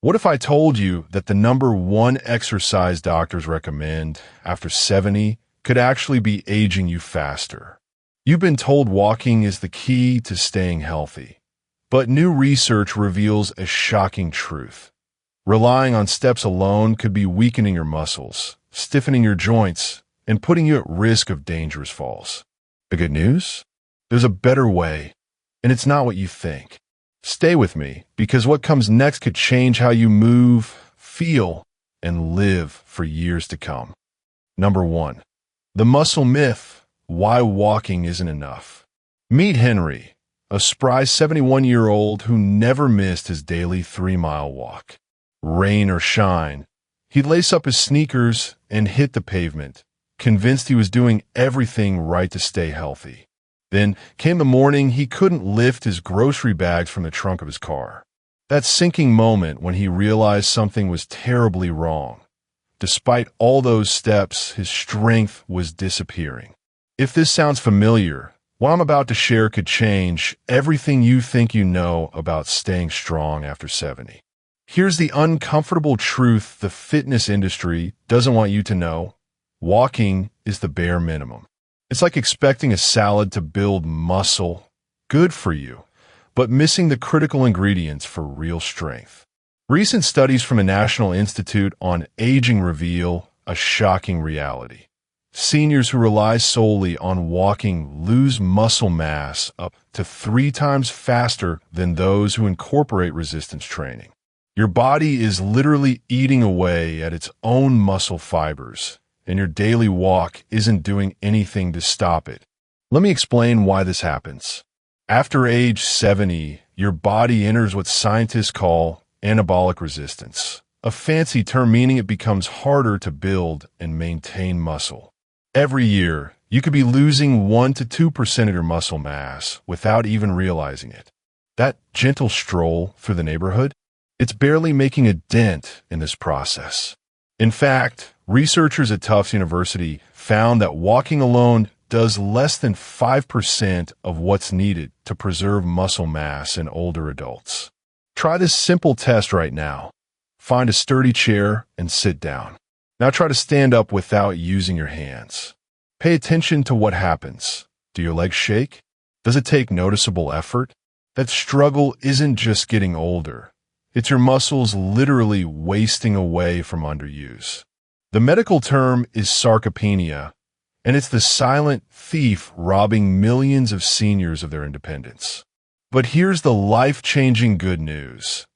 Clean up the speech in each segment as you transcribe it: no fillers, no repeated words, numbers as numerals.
What if I told you that the number one exercise doctors recommend after 70 could actually be aging you faster? You've been told walking is the key to staying healthy, but new research reveals a shocking truth. Relying on steps alone could be weakening your muscles, stiffening your joints, and putting you at risk of dangerous falls. The good news? There's a better way, and it's not what you think. Stay with me, because what comes next could change how you move, feel, and live for years to come. Number 1. The muscle myth: why walking isn't enough. Meet Henry, a spry 71-year-old who never missed his daily 3-mile walk. Rain or shine, he'd lace up his sneakers and hit the pavement, convinced he was doing everything right to stay healthy. Then came the morning he couldn't lift his grocery bags from the trunk of his car. That sinking moment when he realized something was terribly wrong. Despite all those steps, his strength was disappearing. If this sounds familiar, what I'm about to share could change everything you think you know about staying strong after 70. Here's the uncomfortable truth the fitness industry doesn't want you to know. Walking is the bare minimum. It's like expecting a salad to build muscle, good for you, but missing the critical ingredients for real strength. Recent studies from the National Institute on Aging reveal a shocking reality. Seniors who rely solely on walking lose muscle mass up to 3 times faster than those who incorporate resistance training. Your body is literally eating away at its own muscle fibers, and your daily walk isn't doing anything to stop it. Let me explain why this happens. After age 70, your body enters what scientists call anabolic resistance, a fancy term meaning it becomes harder to build and maintain muscle. Every year, you could be losing 1 to 2% of your muscle mass without even realizing it. That gentle stroll through the neighborhood, it's barely making a dent in this process. In fact, researchers at Tufts University found that walking alone does less than 5% of what's needed to preserve muscle mass in older adults. Try this simple test right now. Find a sturdy chair and sit down. Now try to stand up without using your hands. Pay attention to what happens. Do your legs shake? Does it take noticeable effort? That struggle isn't just getting older. It's your muscles literally wasting away from underuse. The medical term is sarcopenia, and it's the silent thief robbing millions of seniors of their independence. But here's the life-changing good news.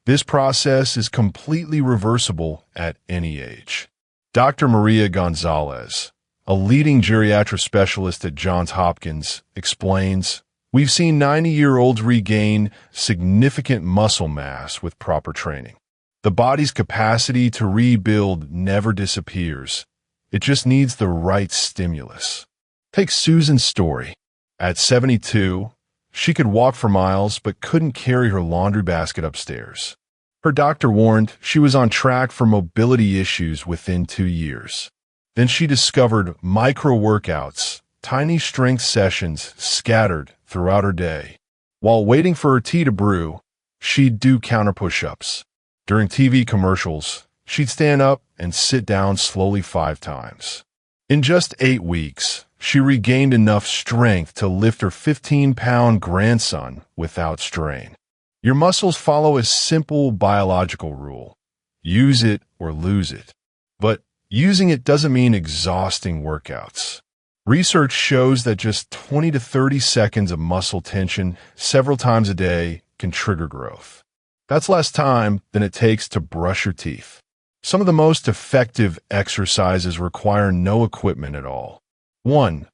This process is completely reversible at any age. Dr. Maria Gonzalez, a leading geriatric specialist at Johns Hopkins, explains, "We've seen 90-year-olds regain significant muscle mass with proper training. The body's capacity to rebuild never disappears. It just needs the right stimulus." Take Susan's story. At 72, she could walk for miles but couldn't carry her laundry basket upstairs. Her doctor warned she was on track for mobility issues within 2 years. Then she discovered micro-workouts, tiny strength sessions scattered throughout her day. While waiting for her tea to brew, she'd do counter push-ups. During TV commercials, she'd stand up and sit down slowly 5 times. In just 8 weeks, she regained enough strength to lift her 15-pound grandson without strain. Your muscles follow a simple biological rule: use it or lose it. But using it doesn't mean exhausting workouts. Research shows that just 20 to 30 seconds of muscle tension several times a day can trigger growth. That's less time than it takes to brush your teeth. Some of the most effective exercises require no equipment at all. 1.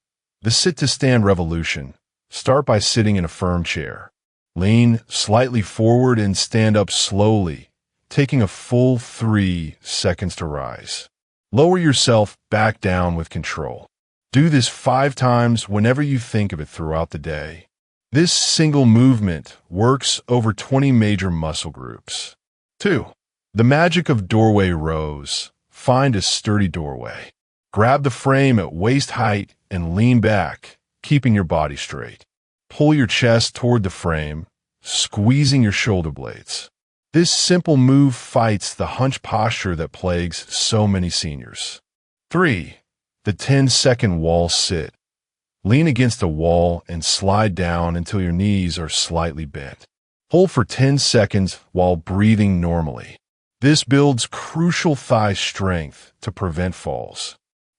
The sit-to-stand revolution. Start by sitting in a firm chair. Lean slightly forward and stand up slowly, taking a full 3 seconds to rise. Lower yourself back down with control. Do this 5 times whenever you think of it throughout the day. This single movement works over 20 major muscle groups. 2. The magic of doorway rows. Find a sturdy doorway. Grab the frame at waist height and lean back, keeping your body straight. Pull your chest toward the frame, squeezing your shoulder blades. This simple move fights the hunch posture that plagues so many seniors. 3. The 10-second wall sit. Lean against a wall and slide down until your knees are slightly bent. Hold for 10 seconds while breathing normally. This builds crucial thigh strength to prevent falls.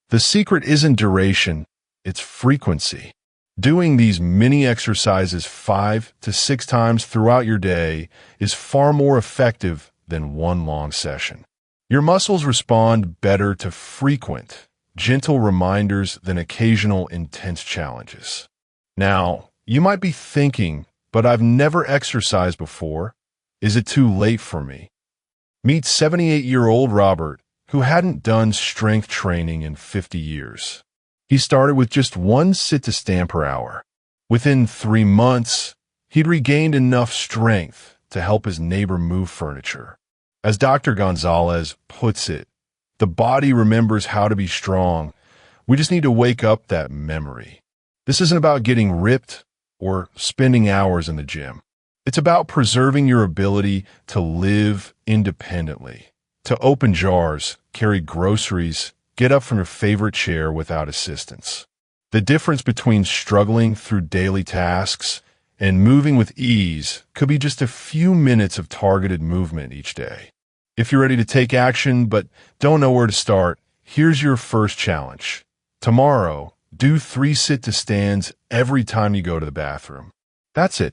The secret isn't duration, it's frequency. Doing these mini exercises 5 to 6 times throughout your day is far more effective than one long session. Your muscles respond better to frequent, gentle reminders than occasional intense challenges. Now, you might be thinking, but I've never exercised before. Is it too late for me? Meet 78-year-old Robert, who hadn't done strength training in 50 years. He started with just 1 sit-to-stand per hour. Within 3 months, he'd regained enough strength to help his neighbor move furniture. As Dr. Gonzalez puts it, the body remembers how to be strong. We just need to wake up that memory. This isn't about getting ripped or spending hours in the gym. It's about preserving your ability to live independently, to open jars, carry groceries, get up from your favorite chair without assistance. The difference between struggling through daily tasks and moving with ease could be just a few minutes of targeted movement each day. If you're ready to take action but don't know where to start, here's your first challenge. Tomorrow, do 3 sit-to-stands every time you go to the bathroom. That's it.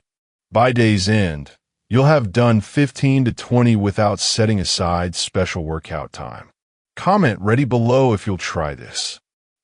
By day's end, you'll have done 15 to 20 without setting aside special workout time. Comment ready below if you'll try this.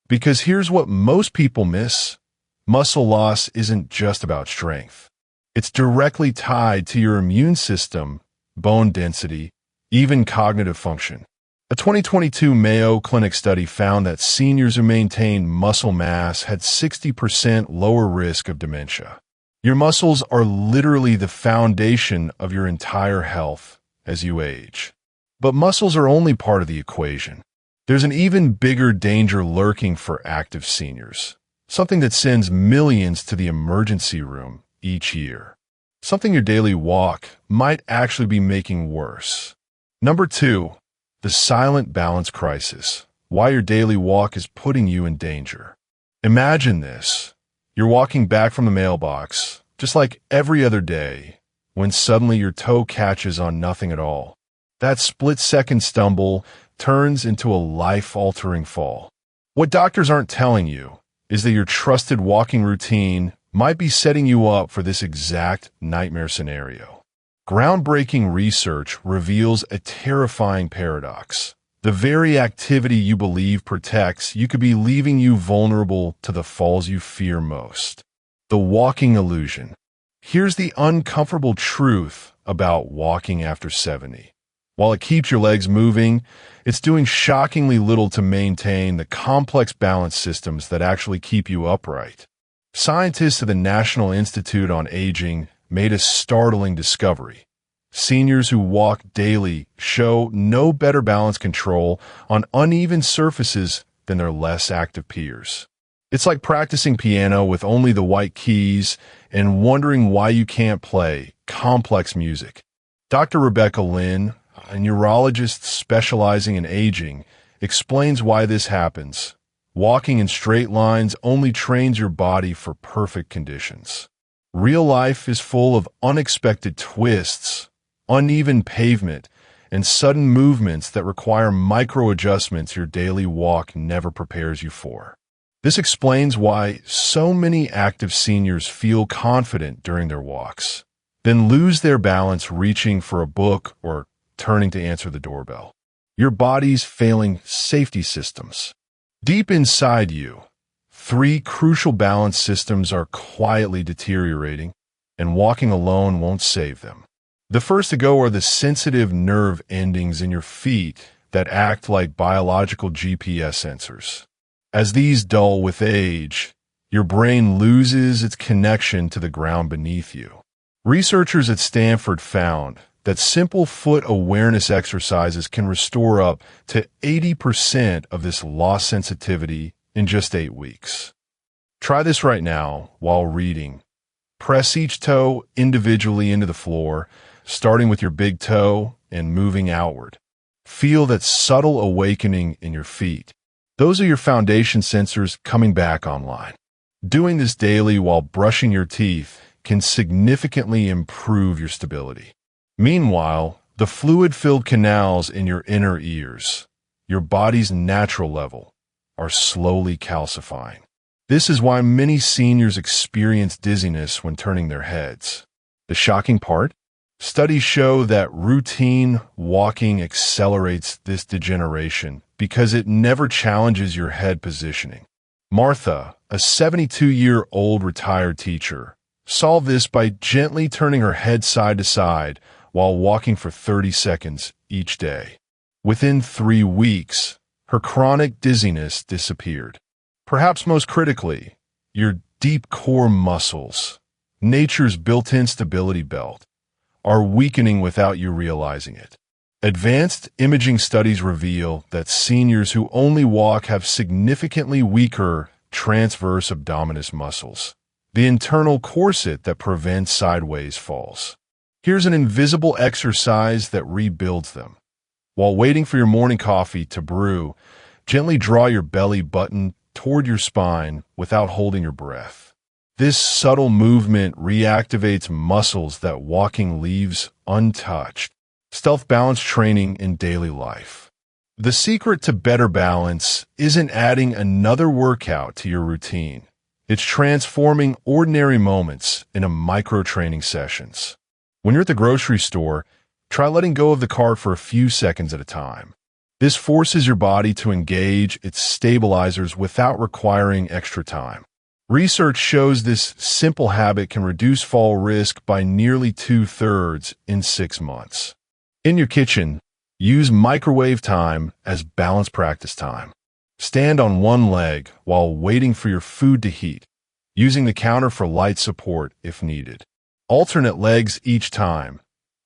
Because here's what most people miss. Muscle loss isn't just about strength. It's directly tied to your immune system, bone density, even cognitive function. A 2022 Mayo Clinic study found that seniors who maintained muscle mass had 60% lower risk of dementia. Your muscles are literally the foundation of your entire health as you age. But muscles are only part of the equation. There's an even bigger danger lurking for active seniors, something that sends millions to the emergency room each year. Something your daily walk might actually be making worse. Number 2, the silent balance crisis. Why your daily walk is putting you in danger. Imagine this. You're walking back from the mailbox, just like every other day, when suddenly your toe catches on nothing at all. That split-second stumble turns into a life-altering fall. What doctors aren't telling you is that your trusted walking routine might be setting you up for this exact nightmare scenario. Groundbreaking research reveals a terrifying paradox. The very activity you believe protects you could be leaving you vulnerable to the falls you fear most. The walking illusion. Here's the uncomfortable truth about walking after 70. While it keeps your legs moving, it's doing shockingly little to maintain the complex balance systems that actually keep you upright. Scientists at the National Institute on Aging made a startling discovery. Seniors who walk daily show no better balance control on uneven surfaces than their less active peers. It's like practicing piano with only the white keys and wondering why you can't play complex music. Dr. Rebecca Lynn, a neurologist specializing in aging, explains why this happens. Walking in straight lines only trains your body for perfect conditions. Real life is full of unexpected twists, uneven pavement, and sudden movements that require micro-adjustments your daily walk never prepares you for. This explains why so many active seniors feel confident during their walks, then lose their balance reaching for a book or turning to answer the doorbell. Your body's failing safety systems. Deep inside you, 3 crucial balance systems are quietly deteriorating, and walking alone won't save them. The first to go are the sensitive nerve endings in your feet that act like biological GPS sensors. As these dull with age, your brain loses its connection to the ground beneath you. Researchers at Stanford found that simple foot awareness exercises can restore up to 80% of this lost sensitivity in just 8 weeks. Try this right now while reading. Press each toe individually into the floor, starting with your big toe and moving outward. Feel that subtle awakening in your feet. Those are your foundation sensors coming back online. Doing this daily while brushing your teeth can significantly improve your stability. Meanwhile, the fluid-filled canals in your inner ears, your body's natural level, are slowly calcifying. This is why many seniors experience dizziness when turning their heads. The shocking part? Studies show that routine walking accelerates this degeneration because it never challenges your head positioning. Martha, a 72-year-old retired teacher, solved this by gently turning her head side to side while walking for 30 seconds each day. Within 3 weeks, her chronic dizziness disappeared. Perhaps most critically, your deep core muscles, nature's built-in stability belt, are weakening without you realizing it. Advanced imaging studies reveal that seniors who only walk have significantly weaker transverse abdominis muscles, the internal corset that prevents sideways falls. Here's an invisible exercise that rebuilds them. While waiting for your morning coffee to brew, gently draw your belly button toward your spine without holding your breath. This subtle movement reactivates muscles that walking leaves untouched. Stealth balance training in daily life. The secret to better balance isn't adding another workout to your routine. It's transforming ordinary moments into micro-training sessions. When you're at the grocery store, try letting go of the cart for a few seconds at a time. This forces your body to engage its stabilizers without requiring extra time. Research shows this simple habit can reduce fall risk by nearly 2/3 in 6 months. In your kitchen, use microwave time as balance practice time. Stand on one leg while waiting for your food to heat, using the counter for light support if needed. Alternate legs each time,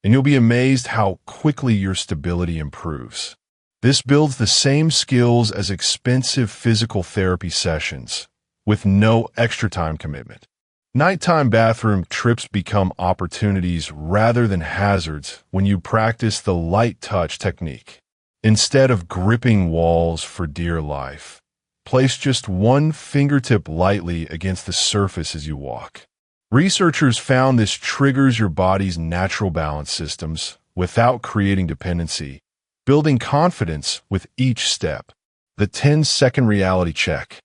and you'll be amazed how quickly your stability improves. This builds the same skills as expensive physical therapy sessions, with no extra time commitment. Nighttime bathroom trips become opportunities rather than hazards when you practice the light touch technique. Instead of gripping walls for dear life, place just one fingertip lightly against the surface as you walk. Researchers found this triggers your body's natural balance systems without creating dependency, building confidence with each step. The 10-second reality check.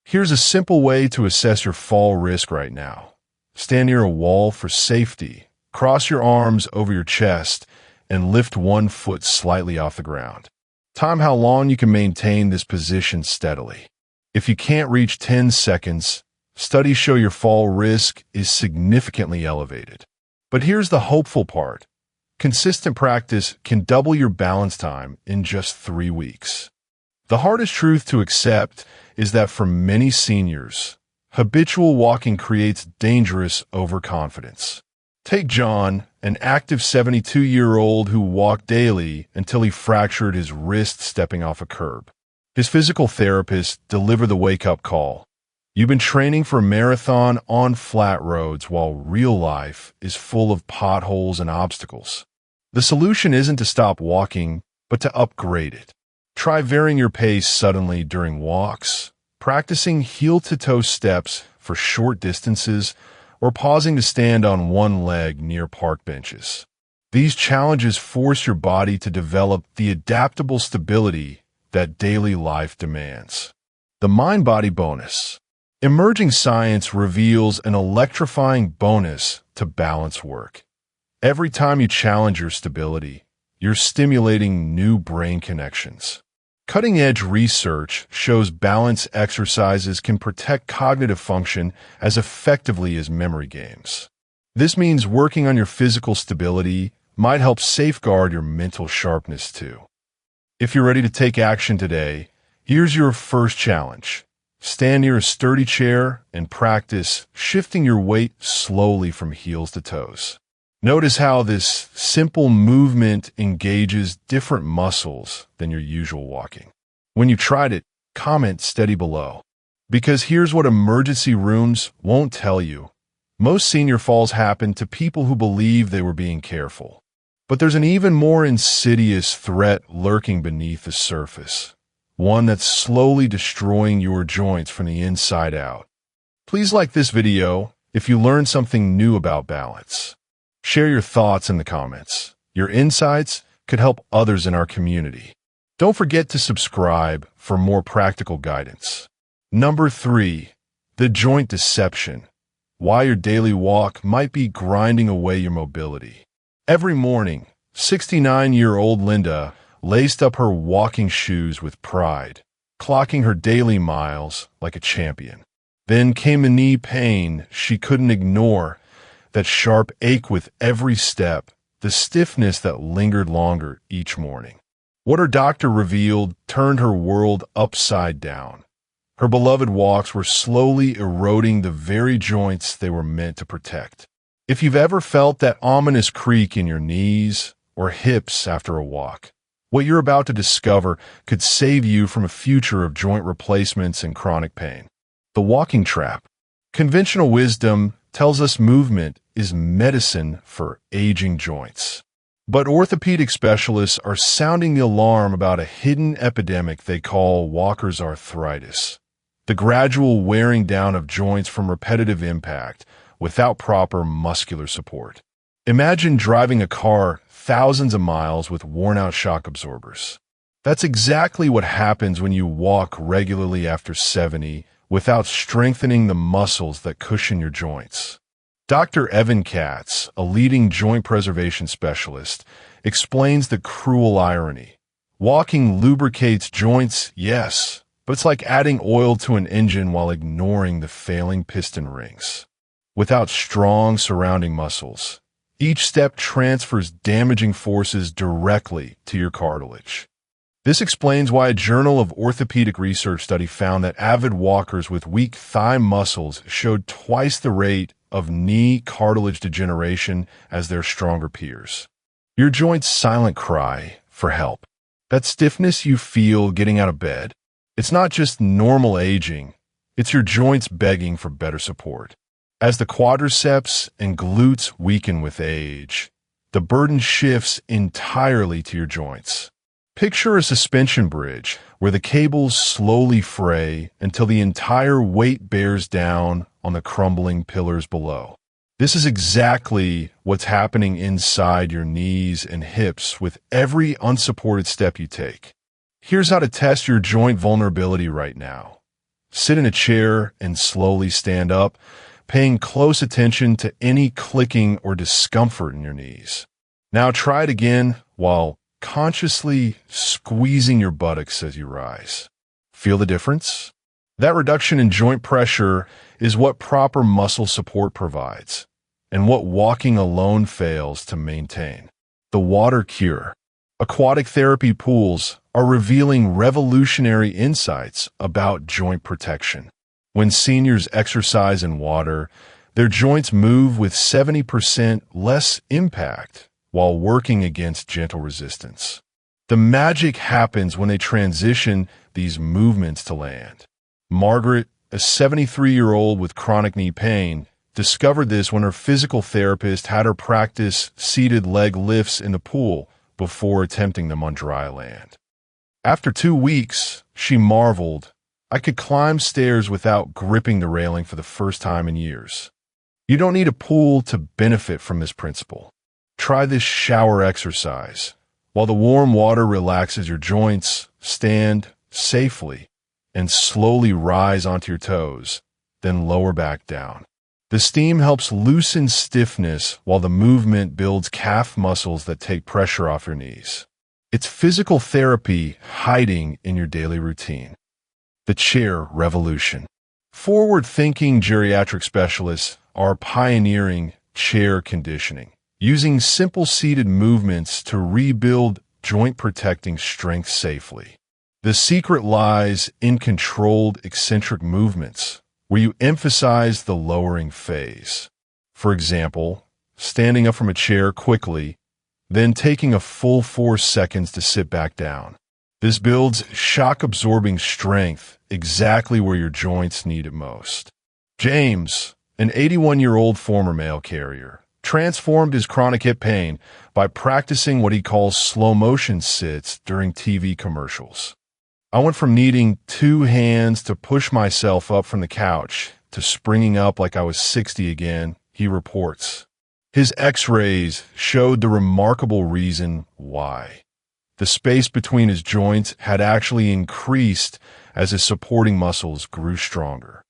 Here's a simple way to assess your fall risk right now. Stand near a wall for safety, cross your arms over your chest, and lift one foot slightly off the ground. Time how long you can maintain this position steadily. If you can't reach 10 seconds, studies show your fall risk is significantly elevated. But here's the hopeful part. Consistent practice can double your balance time in just 3 weeks. The hardest truth to accept is that for many seniors, habitual walking creates dangerous overconfidence. Take John, an active 72-year-old who walked daily until he fractured his wrist stepping off a curb. His physical therapist delivered the wake-up call. You've been training for a marathon on flat roads while real life is full of potholes and obstacles. The solution isn't to stop walking, but to upgrade it. Try varying your pace suddenly during walks, practicing heel-to-toe steps for short distances, or pausing to stand on one leg near park benches. These challenges force your body to develop the adaptable stability that daily life demands. The mind-body bonus. Emerging science reveals an electrifying bonus to balance work. Every time you challenge your stability, you're stimulating new brain connections. Cutting-edge research shows balance exercises can protect cognitive function as effectively as memory games. This means working on your physical stability might help safeguard your mental sharpness too. If you're ready to take action today, here's your first challenge. Stand near a sturdy chair and practice shifting your weight slowly from heels to toes. Notice how this simple movement engages different muscles than your usual walking. When you tried it, comment steady below. Because here's what emergency rooms won't tell you. Most senior falls happen to people who believe they were being careful. But there's an even more insidious threat lurking beneath the surface, one that's slowly destroying your joints from the inside out. Please like this video if you learned something new about balance. Share your thoughts in the comments. Your insights could help others in our community. Don't forget to subscribe for more practical guidance. Number 3, the joint deception. Why your daily walk might be grinding away your mobility. Every morning, 69-year-old Linda laced up her walking shoes with pride, clocking her daily miles like a champion. Then came a knee pain she couldn't ignore, that sharp ache with every step, the stiffness that lingered longer each morning. What her doctor revealed turned her world upside down. Her beloved walks were slowly eroding the very joints they were meant to protect. If you've ever felt that ominous creak in your knees or hips after a walk, what you're about to discover could save you from a future of joint replacements and chronic pain. The walking trap. Conventional wisdom tells us movement is medicine for aging joints. But orthopedic specialists are sounding the alarm about a hidden epidemic they call walkers' arthritis. The gradual wearing down of joints from repetitive impact without proper muscular support. Imagine driving a car thousands of miles with worn-out shock absorbers. That's exactly what happens when you walk regularly after 70 without strengthening the muscles that cushion your joints. Dr. Evan Katz, a leading joint preservation specialist, explains the cruel irony. Walking lubricates joints, yes, but it's like adding oil to an engine while ignoring the failing piston rings. Without strong surrounding muscles, each step transfers damaging forces directly to your cartilage. This explains why a Journal of Orthopedic Research study found that avid walkers with weak thigh muscles showed twice the rate of knee cartilage degeneration as their stronger peers. Your joint's silent cry for help. That stiffness you feel getting out of bed. It's not just normal aging, it's your joints begging for better support. As the quadriceps and glutes weaken with age, the burden shifts entirely to your joints. Picture a suspension bridge where the cables slowly fray until the entire weight bears down on the crumbling pillars below. This is exactly what's happening inside your knees and hips with every unsupported step you take. Here's how to test your joint vulnerability right now. Sit in a chair and slowly stand up, paying close attention to any clicking or discomfort in your knees. Now try it again while consciously squeezing your buttocks as you rise. Feel the difference? That reduction in joint pressure is what proper muscle support provides, and what walking alone fails to maintain. The water cure. Aquatic therapy pools are revealing revolutionary insights about joint protection. When seniors exercise in water, their joints move with 70% less impact while working against gentle resistance. The magic happens when they transition these movements to land. Margaret, a 73-year-old with chronic knee pain, discovered this when her physical therapist had her practice seated leg lifts in the pool before attempting them on dry land. After 2 weeks, she marveled, "I could climb stairs without gripping the railing for the first time in years." You don't need a pool to benefit from this principle. Try this shower exercise. While the warm water relaxes your joints, stand safely and slowly rise onto your toes, then lower back down. The steam helps loosen stiffness while the movement builds calf muscles that take pressure off your knees. It's physical therapy hiding in your daily routine. The chair revolution. Forward-thinking geriatric specialists are pioneering chair conditioning, using simple seated movements to rebuild joint-protecting strength safely. The secret lies in controlled eccentric movements, where you emphasize the lowering phase. For example, standing up from a chair quickly, then taking a full 4 seconds to sit back down. This builds shock-absorbing strength exactly where your joints need it most. James, an 81-year-old former mail carrier, transformed his chronic hip pain by practicing what he calls slow-motion sits during TV commercials. I went from needing 2 hands to push myself up from the couch to springing up like I was 60 again, he reports. His X-rays showed the remarkable reason why. The space between his joints had actually increased as his supporting muscles grew stronger.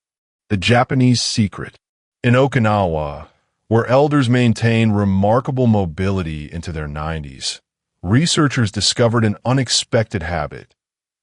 The Japanese secret. In Okinawa, where elders maintain remarkable mobility into their 90s, researchers discovered an unexpected habit: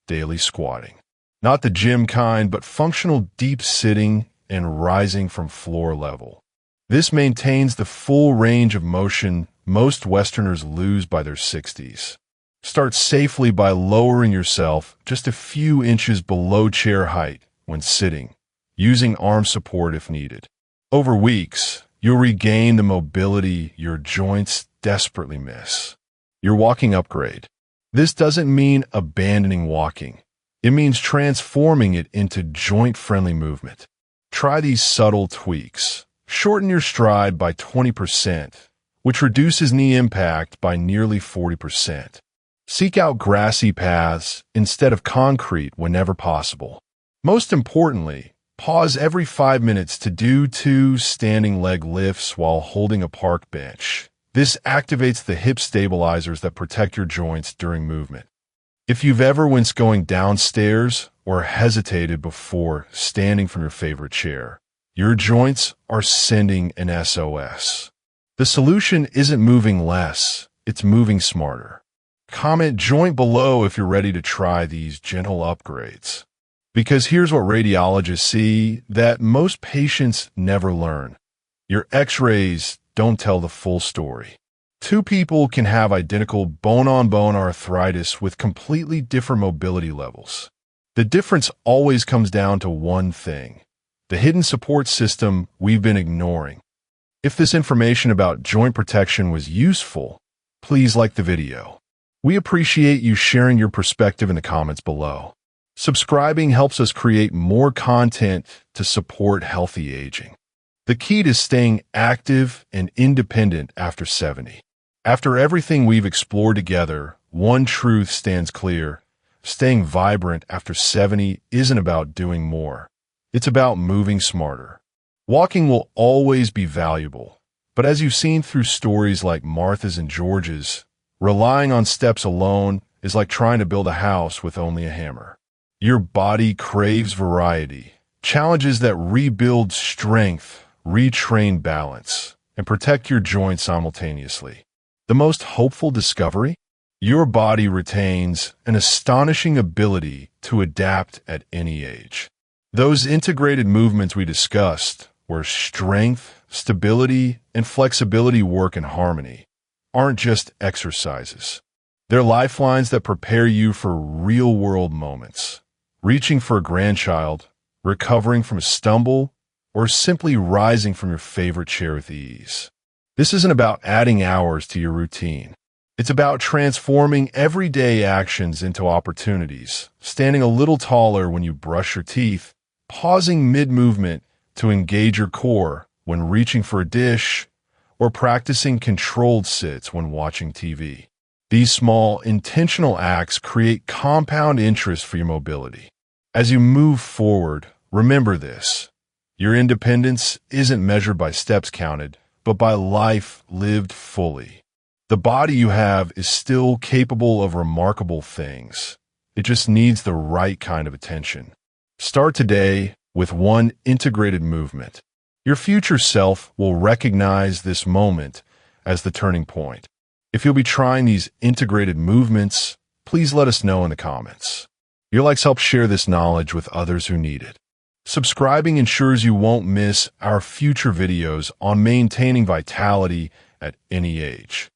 daily squatting. Not the gym kind, but functional deep sitting and rising from floor level. This maintains the full range of motion most Westerners lose by their 60s. Start safely by lowering yourself just a few inches below chair height when sitting, using arm support if needed. Over weeks, you'll regain the mobility your joints desperately miss. Your walking upgrade. This doesn't mean abandoning walking. It means transforming it into joint-friendly movement. Try these subtle tweaks. Shorten your stride by 20%, which reduces knee impact by nearly 40%. Seek out grassy paths instead of concrete whenever possible. Most importantly, pause every 5 minutes to do 2 standing leg lifts while holding a park bench. This activates the hip stabilizers that protect your joints during movement. If you've ever winced going downstairs or hesitated before standing from your favorite chair, your joints are sending an SOS. The solution isn't moving less, it's moving smarter. Comment joint below if you're ready to try these gentle upgrades. Because here's what radiologists see that most patients never learn. Your X-rays don't tell the full story. 2 people can have identical bone-on-bone arthritis with completely different mobility levels. The difference always comes down to one thing: the hidden support system we've been ignoring. If this information about joint protection was useful, please like the video. We appreciate you sharing your perspective in the comments below. Subscribing helps us create more content to support healthy aging. The key to staying active and independent after 70. After everything we've explored together, one truth stands clear: staying vibrant after 70 isn't about doing more. It's about moving smarter. Walking will always be valuable, but as you've seen through stories like Martha's and George's, relying on steps alone is like trying to build a house with only a hammer. Your body craves variety, challenges that rebuild strength, retrain balance, and protect your joints simultaneously. The most hopeful discovery? Your body retains an astonishing ability to adapt at any age. Those integrated movements we discussed, where strength, stability, and flexibility work in harmony, aren't just exercises. They're lifelines that prepare you for real-world moments. Reaching for a grandchild, recovering from a stumble, or simply rising from your favorite chair with ease. This isn't about adding hours to your routine. It's about transforming everyday actions into opportunities, standing a little taller when you brush your teeth, pausing mid-movement to engage your core when reaching for a dish, or practicing controlled sits when watching TV. These small, intentional acts create compound interest for your mobility. As you move forward, remember this: your independence isn't measured by steps counted, but by life lived fully. The body you have is still capable of remarkable things. It just needs the right kind of attention. Start today with one integrated movement. Your future self will recognize this moment as the turning point. If you'll be trying these integrated movements, please let us know in the comments. Your likes help share this knowledge with others who need it. Subscribing ensures you won't miss our future videos on maintaining vitality at any age.